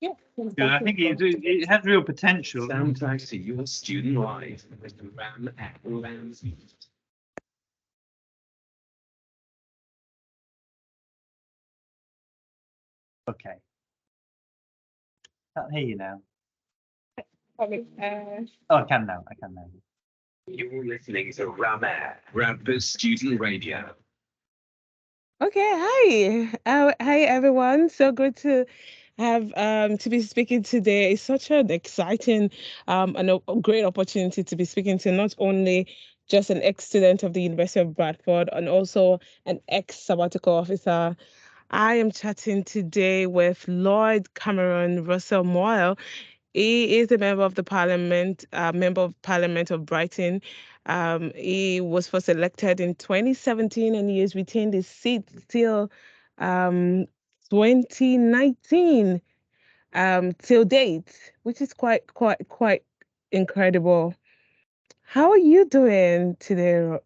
Yeah, Good. I think it has real potential. Soundtrack to your student life with Ram Ram. Okay. Can't hear you now. Probably, Oh, I can now. I can now. You're listening to Ram Bradford Student Radio. Okay, hi. Hi everyone. So good to have to be speaking today. It's such an exciting and a great opportunity to be speaking to not only just an ex-student of the University of Bradford and also an ex-sabbatical officer. I am chatting today with Lloyd Cameron Russell Moyle. He is a member of Parliament of Brighton. He was first elected in 2017, and he has retained his seat till um, 2019 till date, which is quite incredible. How are you doing today, Well,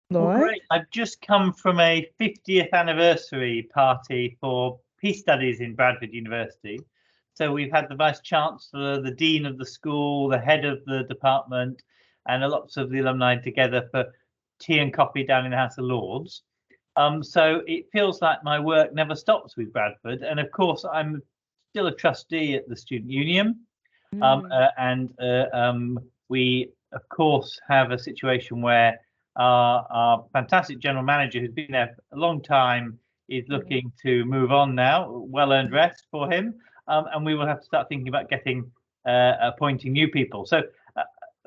Lloyd? great. I've just come from a 50th anniversary party for Peace Studies in Bradford University. So we've had the Vice Chancellor, the Dean of the school, the head of the department, and lots of the alumni together for tea and coffee down in the House of Lords. So it feels like my work never stops with Bradford. And of course, I'm still a trustee at the Student Union. We, of course, have a situation where our fantastic general manager, who's been there a long time, is looking to move on now. Well-earned rest for him, and we will have to start thinking about appointing new people. So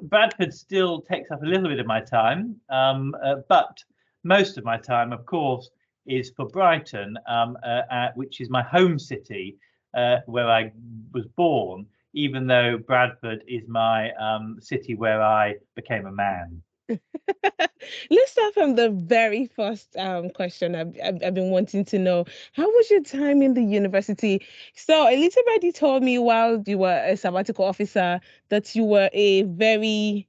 Bradford still takes up a little bit of my time, but most of my time, of course, is for Brighton, which is my home city, where I was born, even though Bradford is my city where I became a man. Let's start from the very first question I've been wanting to know. How was your time in the university? So Elizabeth, you told me while you were a sabbatical officer that you were a very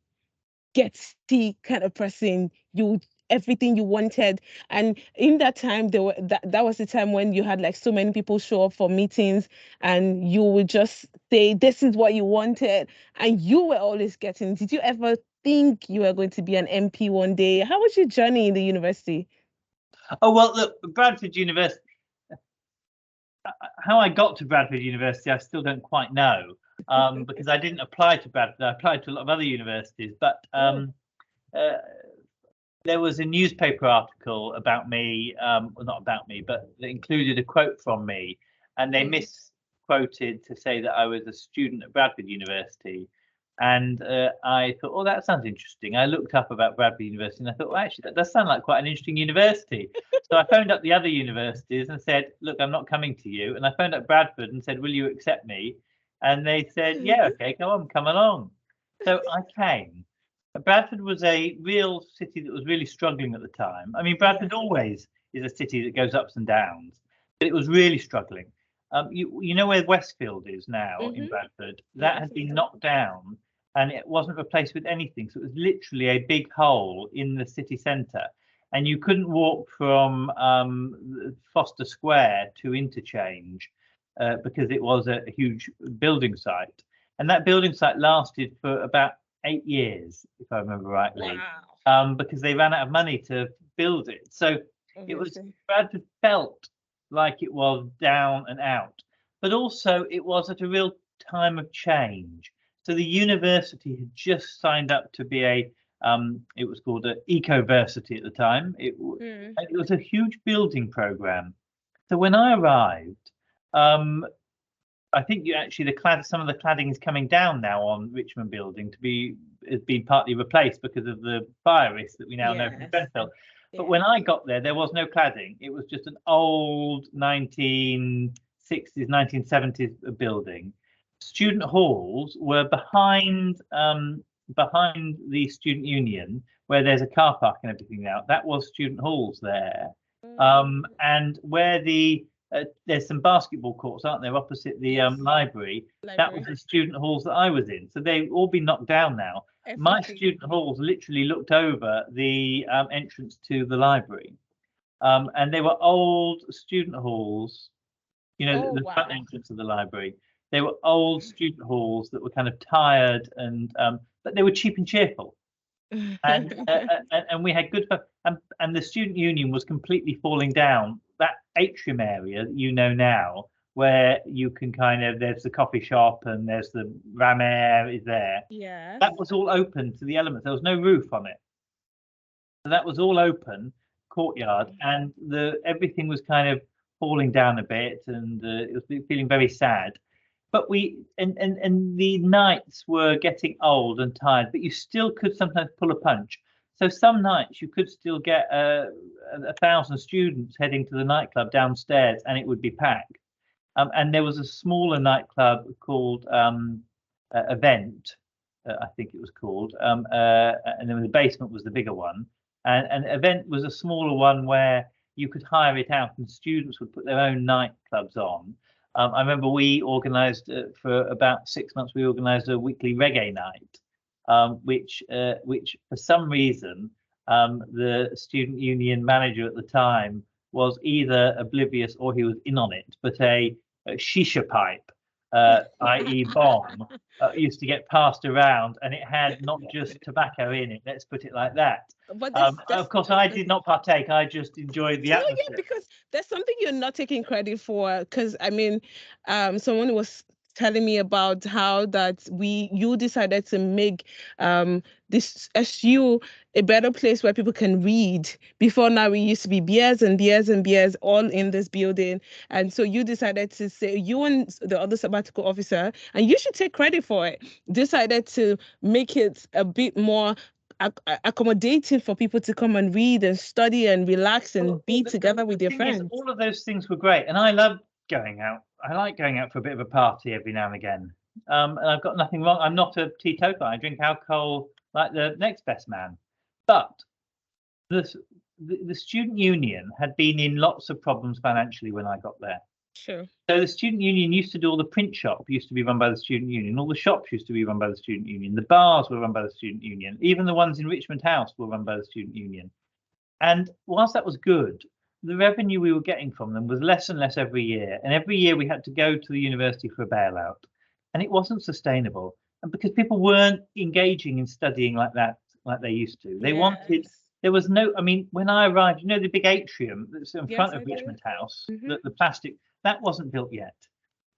getsy kind of person. You everything you wanted, and in that time that was the time when you had like so many people show up for meetings, and you would just say this is what you wanted, and you were always getting. Did you ever think you were going to be an MP one day? How was your journey in the university? Oh, well, look, Bradford University, how I got to Bradford University, I still don't quite know, because I didn't apply to Bradford. I applied to a lot of other universities, but there was a newspaper article about me, well, not about me, but it included a quote from me, and they misquoted to say that I was a student at Bradford University. And I thought, oh, that sounds interesting. I looked up about Bradford University and I thought, well, actually, that does sound like quite an interesting university. So I phoned up the other universities and said, look, I'm not coming to you. And I phoned up Bradford and said, will you accept me? And they said, yeah, okay, come along. So I came. Bradford was a real city that was really struggling at the time. I mean, Bradford always is a city that goes ups and downs, but it was really struggling. You know where Westfield is now in Bradford? That had been knocked down and it wasn't replaced with anything. So it was literally a big hole in the city centre. And you couldn't walk from Foster Square to Interchange because it was a huge building site. And that building site lasted for about 8 years, if I remember rightly, because they ran out of money to build it. So it was, Bradford felt like it was down and out, but also it was at a real time of change. So the university had just signed up to be it was called an eco-versity at the time. It was a huge building program. So when I arrived, I think some of the cladding is coming down now on Richmond Building has been partly replaced because of the fire risk that we now know from Grenfell. But when I got there was no cladding. It was just an old 1960s, 1970s building. Student halls were behind the student union, where there's a car park and everything now. That was student halls there, and where there's some basketball courts, aren't there, opposite the library? That was the student halls that I was in. So they've all been knocked down now. My student halls literally looked over the entrance to the library, and they were old student halls. You know, the front entrance of the library. They were old student halls that were kind of tired, and but they were cheap and cheerful. And we had good fun. And the student union was completely falling down. That atrium area that you know now, where you can kind of, there's the coffee shop and there's the ram air is there. Yes. That was all open to the elements. There was no roof on it. So that was all open courtyard, and everything was kind of falling down a bit, and it was feeling very sad. But and the nights were getting old and tired, but you still could sometimes pull a punch. So some nights you could still get 1,000 students heading to the nightclub downstairs, and it would be packed. And there was a smaller nightclub called Event, I think it was called, and then the basement was the bigger one. And Event was a smaller one where you could hire it out, and students would put their own nightclubs on. I remember we organised for about 6 months. We organised a weekly reggae night, which for some reason the student union manager at the time was either oblivious or he was in on it. But a shisha pipe, i.e. bomb, used to get passed around, and it had not just tobacco in it. Let's put it like that. But of course, I did not partake. I just enjoyed the atmosphere. Yeah, because there's something you're not taking credit for. Because I mean, someone was telling me about how that you decided to make this SU a better place where people can read. Before now, we used to be beers and beers and beers all in this building, and so you decided to say, you and the other sabbatical officer, and you should take credit for it, decided to make it a bit more accommodating for people to come and read and study and relax and be together with their friends. All of those things were great, and I love going out. I like going out for a bit of a party every now and again. And I've got nothing wrong. I'm not a teetotaler. I drink alcohol like the next best man. But the student union had been in lots of problems financially when I got there. Sure. So the student union used to do all the print shop used to be run by the student union. All the shops used to be run by the student union. The bars were run by the student union. Even the ones in Richmond House were run by the student union. And whilst that was good, the revenue we were getting from them was less and less every year. And every year we had to go to the university for a bailout. And it wasn't sustainable. And because people weren't engaging in studying like that, like they used to. They wanted, there was no, I mean, when I arrived, you know, the big atrium that's in front of Richmond House, the plastic, that wasn't built yet.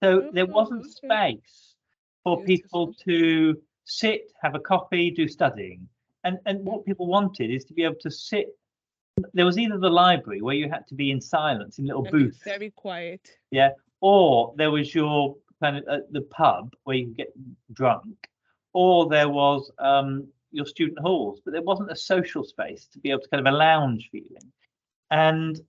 So there wasn't space for people to sit, have a coffee, do studying. And what people wanted is to be able to sit. There was either the library where you had to be in silence in little booths, very quiet, or there was your kind of the pub where you could get drunk, or there was your student halls, but there wasn't a social space to be able to kind of a lounge feeling, and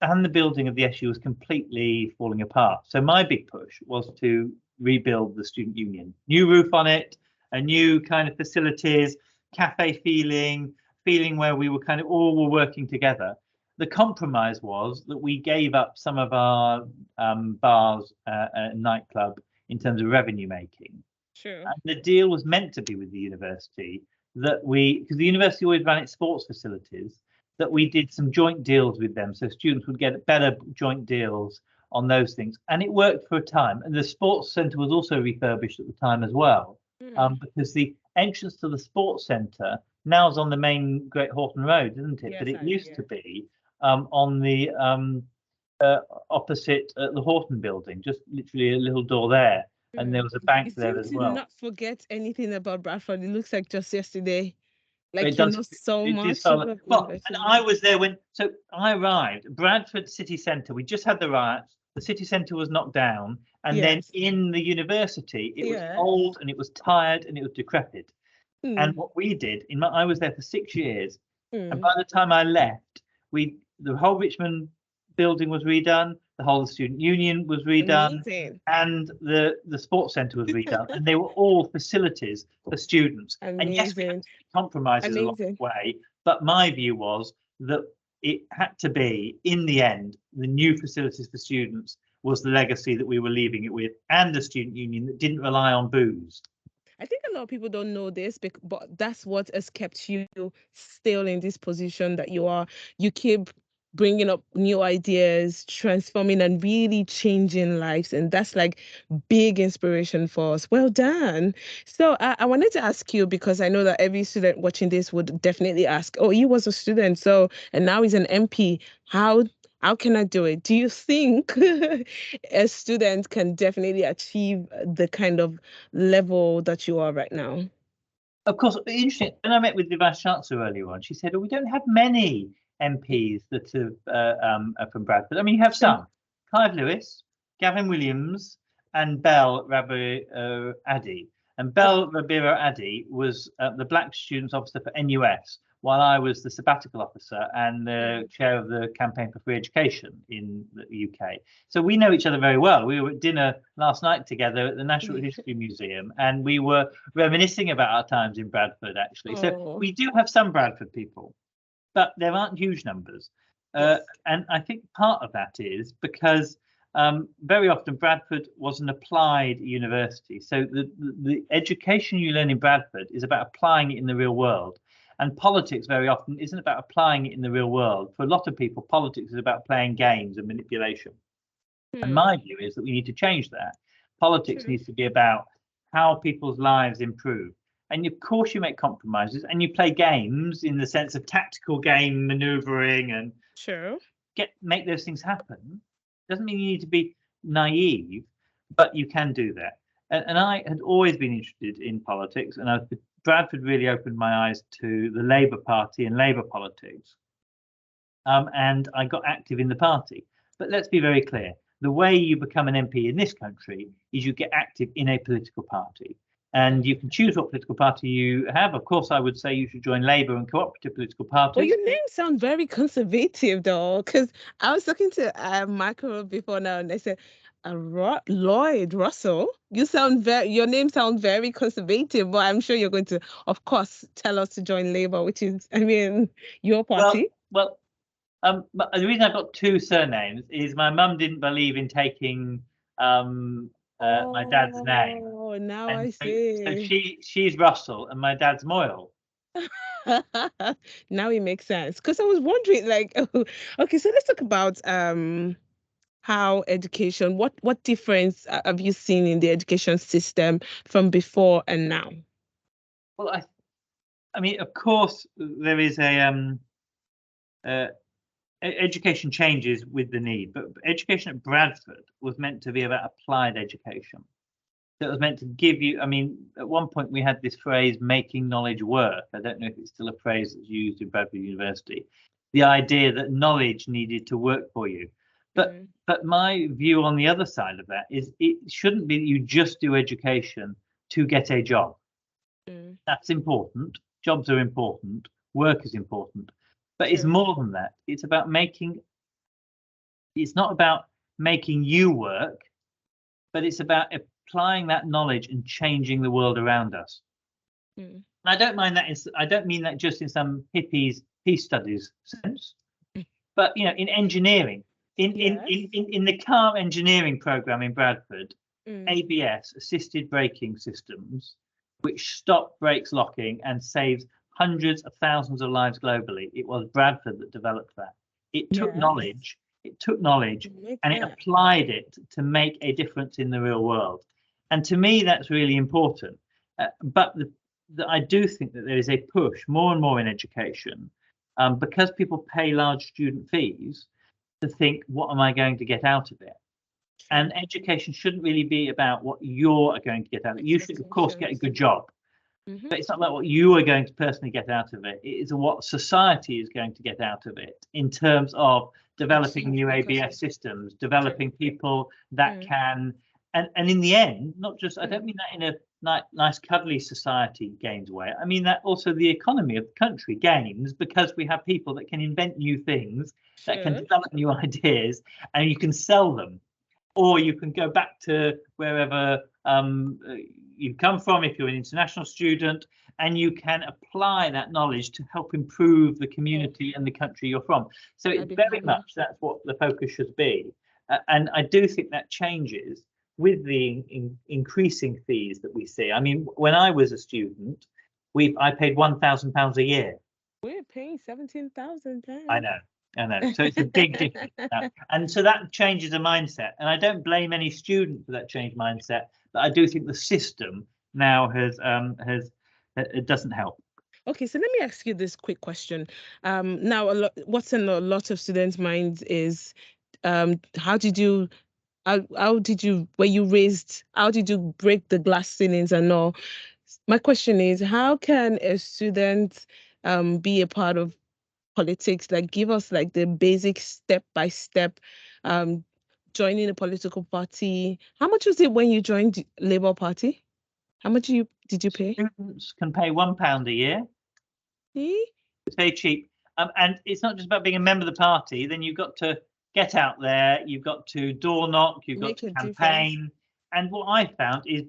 the building of the SU was completely falling apart. So my big push was to rebuild the student union, new roof on it, a new kind of facilities, cafe feeling where we were kind of all were working together. The compromise was that we gave up some of our bars and nightclub in terms of revenue making. Sure. And the deal was meant to be with the university that because the university always ran its sports facilities, that we did some joint deals with them, so students would get better joint deals on those things. And it worked for a time. And the sports centre was also refurbished at the time as well, because the entrance to the sports centre now is on the main Great Horton Road, isn't it? Yes, but it used to be on the opposite the Horton building, just literally a little door there. And there was a bank there as well. Not forget anything about Bradford. It looks like just yesterday. Like you know so much. Well, and I was there so I arrived. Bradford city centre. We just had the riots. The city centre was knocked down, and then in the university, it was old and it was tired and it was decrepit. And what we did, I was there for 6 years, and by the time I left, the whole Richmond building was redone, the whole student union was redone, and the sports centre was redone, and they were all facilities for students. And yes, we had compromises along the way, but my view was that it had to be, in the end, the new facilities for students was the legacy that we were leaving it with, and a student union that didn't rely on booze. I think a lot of people don't know this, but that's what has kept you still in this position that you are. You keep bringing up new ideas, transforming and really changing lives. And that's like big inspiration for us. Well done. So I wanted to ask you, because I know that every student watching this would definitely ask, oh, he was a student, so, and now he's an MP. How can I do it? Do you think a student can definitely achieve the kind of level that you are right now? Of course, interesting. When I met with the Vice Chancellor earlier on, she said, "Oh, we don't have many MPs that are from Bradford. I mean, you have some: Clive Lewis, Gavin Williams, and Bell Rabir Addy. And Bell Rabir Addy was the Black Students Officer for NUS, while I was the sabbatical officer and the chair of the campaign for free education in the UK. So we know each other very well. We were at dinner last night together at the Natural History Museum, and we were reminiscing about our times in Bradford, actually. So Oh, we do have some Bradford people, but there aren't huge numbers. yes. And I think part of that is because very often Bradford was an applied university. So the education you learn in Bradford is about applying it in the real world. And politics very often isn't about applying it in the real world. For a lot of people, politics is about playing games and manipulation. And my view is that we need to change that. Politics True. needs to be about how people's lives improve. And of course, you make compromises and you play games in the sense of tactical game maneuvering and True. make those things happen. Doesn't mean you need to be naive, but you can do that. And I had always been interested in politics, and Bradford really opened my eyes to the Labour Party and Labour politics. And I got active in the party. But let's be very clear. The way you become an MP in this country is you get active in a political party. And you can choose what political party you have. Of course, I would say you should join Labour and cooperative political Well, parties. your name sounds very conservative, though, because I was talking to Michael before now, and they said, Lloyd Russell. Your name sounds very conservative, but I'm sure you're going to, of course, tell us to join Labour, which is, I mean, your party. But the reason I've got two surnames is my mum didn't believe in taking my dad's name, Oh, now I and so see. she's Russell and my dad's Moyle. Now it makes sense. Because I was wondering, like, okay, so let's talk about how education, what difference have you seen in the education system from before and now? Well, I mean, of course, there is education changes with the need, but education at Bradford was meant to be about applied education. So it was meant to give you, I mean, at one point we had this phrase, making knowledge work. I don't know if it's still a phrase that's used in Bradford University. The idea that knowledge needed to work for you. But my view on the other side of that is it shouldn't be that you just do education to get a job. That's important. Jobs are important. Work is important. But it's more than that. It's not about making you work, but it's about applying that knowledge and changing the world around us. And I don't mean that just in some hippies peace studies sense, but in engineering, in the car engineering program in Bradford, ABS, assisted braking systems, which stop brakes locking and saves hundreds of thousands of lives globally. It was Bradford that developed that. It took knowledge and it applied it to make a difference in the real world. And to me, that's really important. But I do think that there is a push more and more in education because people pay large student fees to think, what am I going to get out of it? And education shouldn't really be about what you're going to get out of it. You should, of course, get a good job. But it's not about what you are going to personally get out of it. It is what society is going to get out of it in terms of developing new ABS systems, developing people that can, and in the end, not just, I don't mean that in a nice, cuddly society gains way. I mean that also the economy of the country gains because we have people that can invent new things, that can develop new ideas, and you can sell them. Or you can go back to wherever you come from if you're an international student, and you can apply that knowledge to help improve the community and the country you're from. So it's very much that's what the focus should be. And I do think that changes with the increasing fees that we see. I mean, when I was a student, I paid £1,000 a year. We're paying £17,000. I know. I know. So it's a big difference now. And so that changes a mindset. And I don't blame any student for that changed mindset, but I do think the system now it doesn't help. Okay, so let me ask you this quick question. Now, what's in a lot of students' minds is, how did you, were you raised? How did you break the glass ceilings and all? My question is, how can a student be a part of politics? Like, give us like the basic step by step, um, joining a political party. How much was it when you joined the Labour Party? How much did you pay? Students can pay £1 a year. See? It's very cheap. And it's not just about being a member of the party. Then you've got to get out there. You've got to door knock. You've got to campaign. And what I found is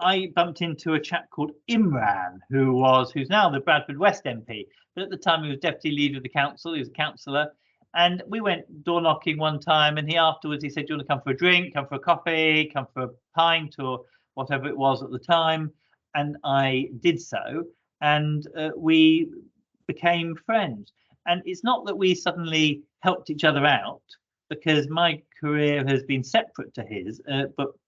I bumped into a chap called Imran, who's now the Bradford West MP. But at the time, he was deputy leader of the council. He was a councillor. And we went door knocking one time. And afterwards, he said, "Do you want to come for a drink, come for a coffee, come for a pint, or whatever it was at the time?" And I did so. And we became friends. And it's not that we suddenly helped each other out, because my career has been separate to his.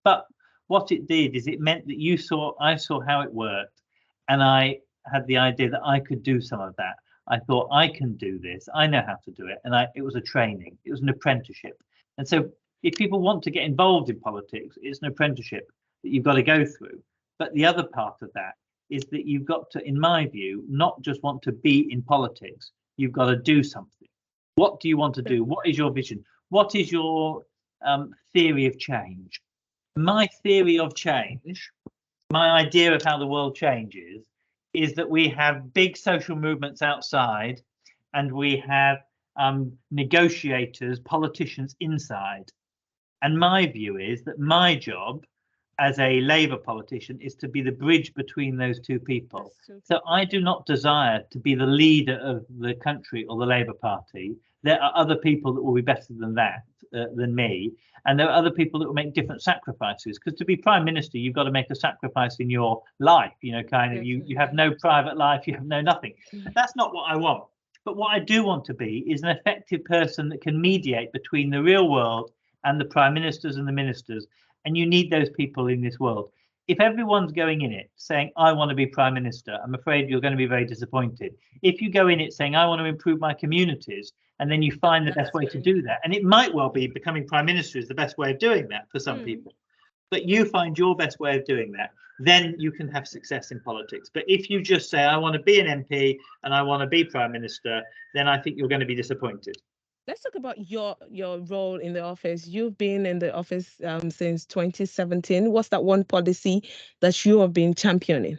But what it did is it meant that I saw how it worked, and I had the idea that I could do some of that. I thought, I can do this. I know how to do it. And it was a training. It was an apprenticeship. And so if people want to get involved in politics, it's an apprenticeship that you've got to go through. But the other part of that is that you've got to, in my view, not just want to be in politics. You've got to do something. What do you want to do? What is your vision? What is your theory of change? My theory of change, my idea of how the world changes, is that we have big social movements outside, and we have negotiators, politicians inside. And my view is that my job as a Labour politician is to be the bridge between those two people. So I do not desire to be the leader of the country or the Labour Party. There are other people that will be better than that, than me. And there are other people that will make different sacrifices. Because to be Prime Minister, you've got to make a sacrifice in your life, kind of, you have no private life, you have no nothing. That's not what I want. But what I do want to be is an effective person that can mediate between the real world and the Prime Ministers and the ministers. And you need those people in this world. If everyone's going in it saying, I want to be Prime Minister, I'm afraid you're going to be very disappointed. If you go in it saying, I want to improve my communities, and then you find the best way to do that, and it might well be becoming Prime Minister is the best way of doing that for some people, but you find your best way of doing that, then you can have success in politics. But if you just say, I want to be an MP and I want to be Prime Minister, then I think you're going to be disappointed. Let's talk about your role in the office. You've been in the office since 2017. What's that one policy that you have been championing?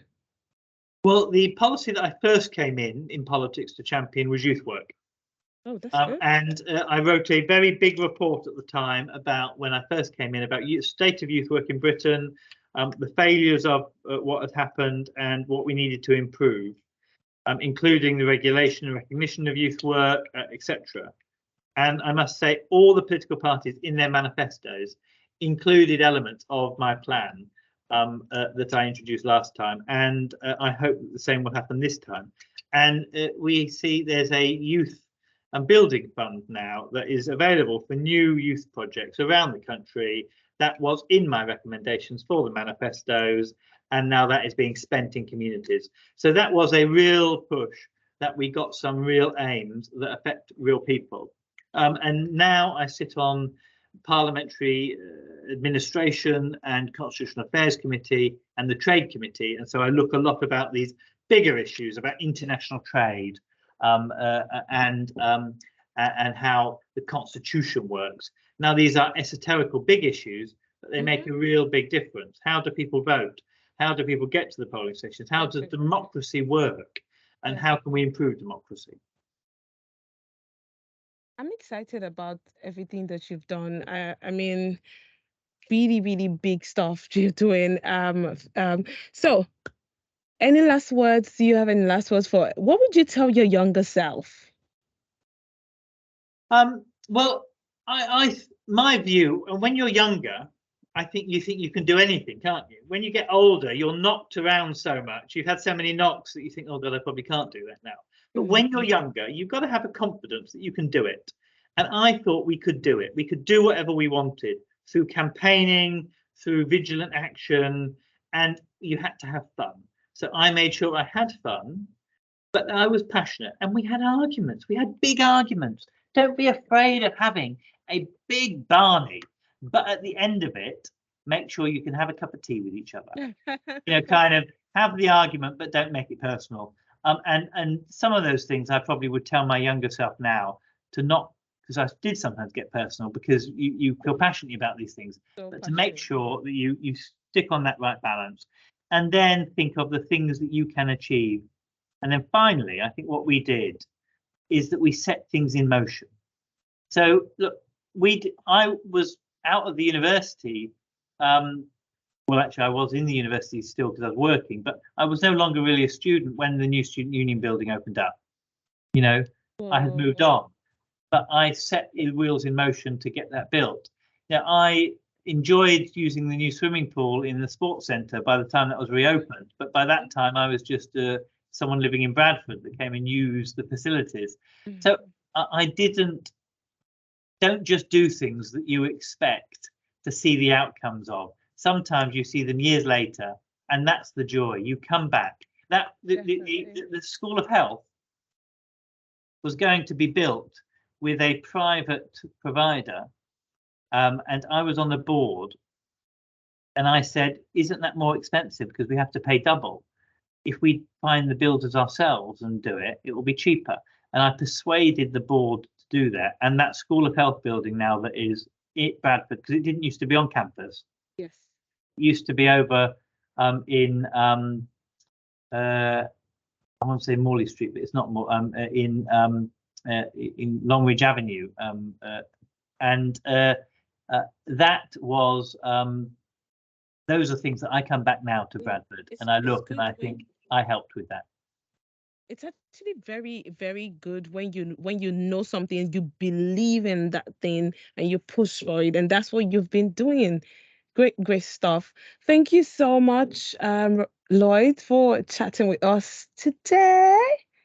Well, the policy that I first came in politics to champion was youth work. Oh, that's good. And I wrote a very big report at the time about, when I first came in, about state of youth work in Britain, the failures of what had happened and what we needed to improve, including the regulation and recognition of youth work, etc. And I must say, all the political parties in their manifestos included elements of my plan that I introduced last time. And I hope that the same will happen this time. And we see there's a youth and building fund now that is available for new youth projects around the country. That was in my recommendations for the manifestos, and now that is being spent in communities. So that was a real push, that we got some real aims that affect real people. And now I sit on Parliamentary Administration and Constitutional Affairs Committee and the Trade Committee, and so I look a lot about these bigger issues about international trade, and how the Constitution works. Now, these are esoterical big issues, but they make a real big difference. How do people vote? How do people get to the polling stations? How does democracy work? And how can we improve democracy? I'm excited about everything that you've done. I mean, really, really big stuff you're doing. So any last words? Do you have any last words for what would you tell your younger self? Well, my view, and when you're younger, I think you can do anything, can't you? When you get older, you're knocked around so much. You've had so many knocks that you think, oh God, I probably can't do that now. But when you're younger, you've got to have a confidence that you can do it. And I thought we could do it. We could do whatever we wanted through campaigning, through vigilant action, and you had to have fun. So I made sure I had fun, but I was passionate, and we had arguments. We had big arguments. Don't be afraid of having a big Barney, but at the end of it, make sure you can have a cup of tea with each other. Kind of have the argument, but don't make it personal. And some of those things I probably would tell my younger self now to not, because I did sometimes get personal, because you feel passionately about these things, but to make sure that you stick on that right balance, and then think of the things that you can achieve. And then finally, I think what we did is that we set things in motion. So look, I was out of the university. Well, actually, I was in the university still because I was working, but I was no longer really a student when the new student union building opened up. I had moved on, but I set the wheels in motion to get that built. Now, I enjoyed using the new swimming pool in the sports centre by the time that was reopened, but by that time I was just someone living in Bradford that came and used the facilities. So I don't just do things that you expect to see the outcomes of. Sometimes you see them years later, and that's the joy. You come back. That the School of Health was going to be built with a private provider, and I was on the board, and I said, isn't that more expensive because we have to pay double? If we find the builders ourselves and do it, it will be cheaper. And I persuaded the board to do that. And that School of Health building now that is at Bradford, because it didn't used to be on campus. Yes. It used to be over in I want to say Morley Street, but it's not more in Longridge Avenue, and that was those are things that I come back now to Bradford and I look and I think I helped with that. It's actually very, very good when you know something and you believe in that thing and you push for it, and that's what you've been doing. Great stuff. Thank you so much, Lloyd, for chatting with us today.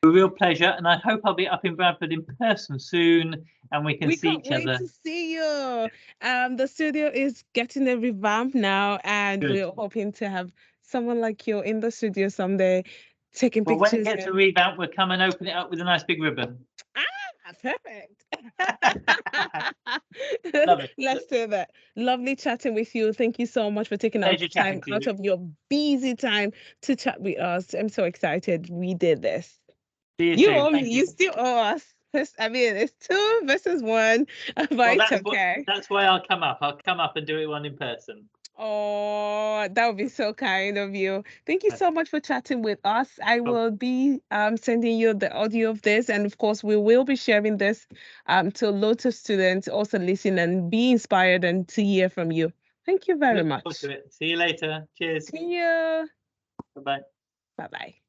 A real pleasure, and I hope I'll be up in Bradford in person soon, and we can see each other. We can't wait to see you. The studio is getting a revamp now, and we're hoping to have someone like you in the studio someday, taking pictures. Well, when it gets a revamp, we'll come and open it up with a nice big ribbon. Perfect. Love it. Let's do that. Lovely chatting with you. Thank you so much for taking out time out of your busy time to chat with us. I'm so excited we did this. You owe me. You still owe us. I mean, it's 2 versus 1, but it's okay. That's why I'll come up. I'll come up and do it one in person. Oh, that would be so kind of you. Thank you so much for chatting with us. I will be sending you the audio of this, and of course we will be sharing this to lots of students also listen and be inspired and to hear from you. Thank you very much. See you later. Cheers. See you. Bye-bye. Bye-bye.